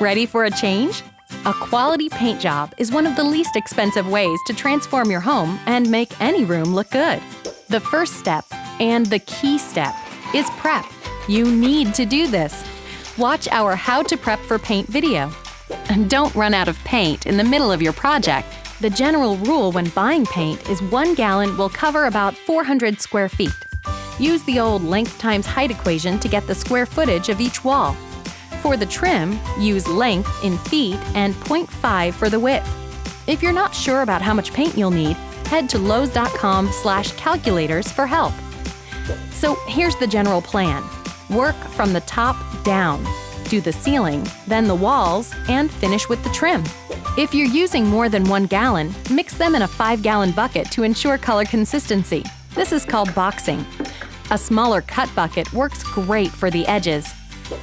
Ready for a change? A quality paint job is one of the least expensive ways to transform your home and make any room look good. The first step, and the key step, is prep. You need to do this. Watch our How to Prep for Paint video. And don't run out of paint in the middle of your project. The general rule when buying paint is 1 gallon will cover about 400 square feet. Use the old length times height equation to get the square footage of each wall. For the trim, use length in feet and 0.5 for the width. If you're not sure about how much paint you'll need, head to lowes.com/calculators for help. So here's the general plan. Work from the top down. Do the ceiling, then the walls, and finish with the trim. If you're using more than 1 gallon, mix them in a 5-gallon bucket to ensure color consistency. This is called boxing. A smaller cut bucket works great for the edges.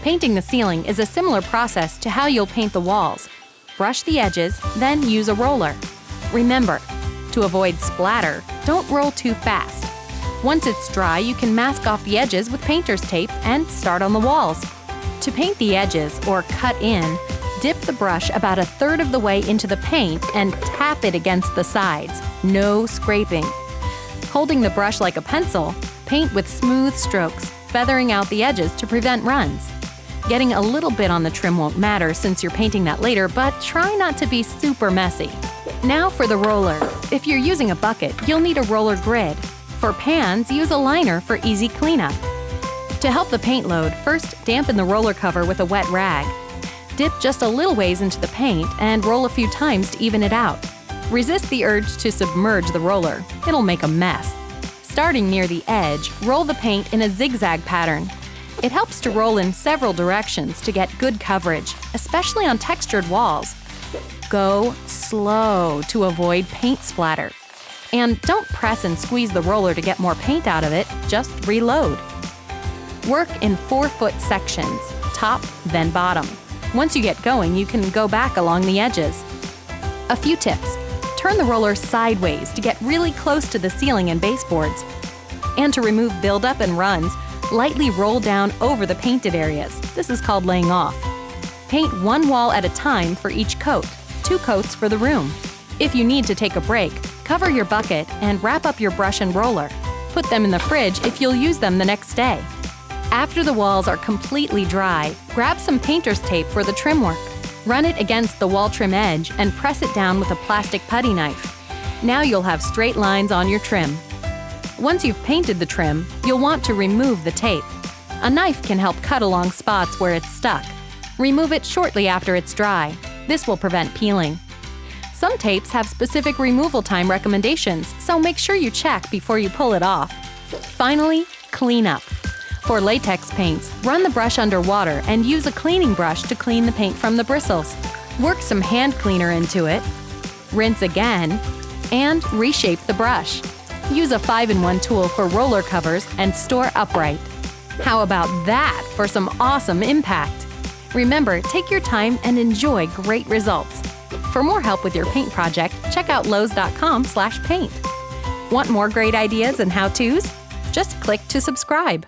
Painting the ceiling is a similar process to how you'll paint the walls. Brush the edges, then use a roller. Remember, to avoid splatter, don't roll too fast. Once it's dry, you can mask off the edges with painter's tape and start on the walls. To paint the edges or cut in, dip the brush about 1/3 of the way into the paint and tap it against the sides. No scraping. Holding the brush like a pencil, paint with smooth strokes, feathering out the edges to prevent runs. Getting a little bit on the trim won't matter since you're painting that later, but try not to be super messy. Now for the roller. If you're using a bucket, you'll need a roller grid. For pans, use a liner for easy cleanup. To help the paint load, first dampen the roller cover with a wet rag. Dip just a little ways into the paint and roll a few times to even it out. Resist the urge to submerge the roller. It'll make a mess. Starting near the edge, roll the paint in a zigzag pattern. It helps to roll in several directions to get good coverage, especially on textured walls. Go slow to avoid paint splatter. And don't press and squeeze the roller to get more paint out of it, just reload. Work in 4-foot sections, top then bottom. Once you get going, you can go back along the edges. A few tips. Turn the roller sideways to get really close to the ceiling and baseboards. And to remove buildup and runs, lightly roll down over the painted areas. This is called laying off. Paint 1 wall at a time for each coat, 2 coats for the room. If you need to take a break, cover your bucket and wrap up your brush and roller. Put them in the fridge if you'll use them the next day. After the walls are completely dry, grab some painter's tape for the trim work. Run it against the wall trim edge and press it down with a plastic putty knife. Now you'll have straight lines on your trim. Once you've painted the trim, you'll want to remove the tape. A knife can help cut along spots where it's stuck. Remove it shortly after it's dry. This will prevent peeling. Some tapes have specific removal time recommendations, so make sure you check before you pull it off. Finally, clean up. For latex paints, run the brush under water and use a cleaning brush to clean the paint from the bristles. Work some hand cleaner into it, rinse again, and reshape the brush. Use a 5-in-1 tool for roller covers and store upright. How about that for some awesome impact? Remember, take your time and enjoy great results. For more help with your paint project, check out lowes.com/paint. Want more great ideas and how-tos? Just click to subscribe.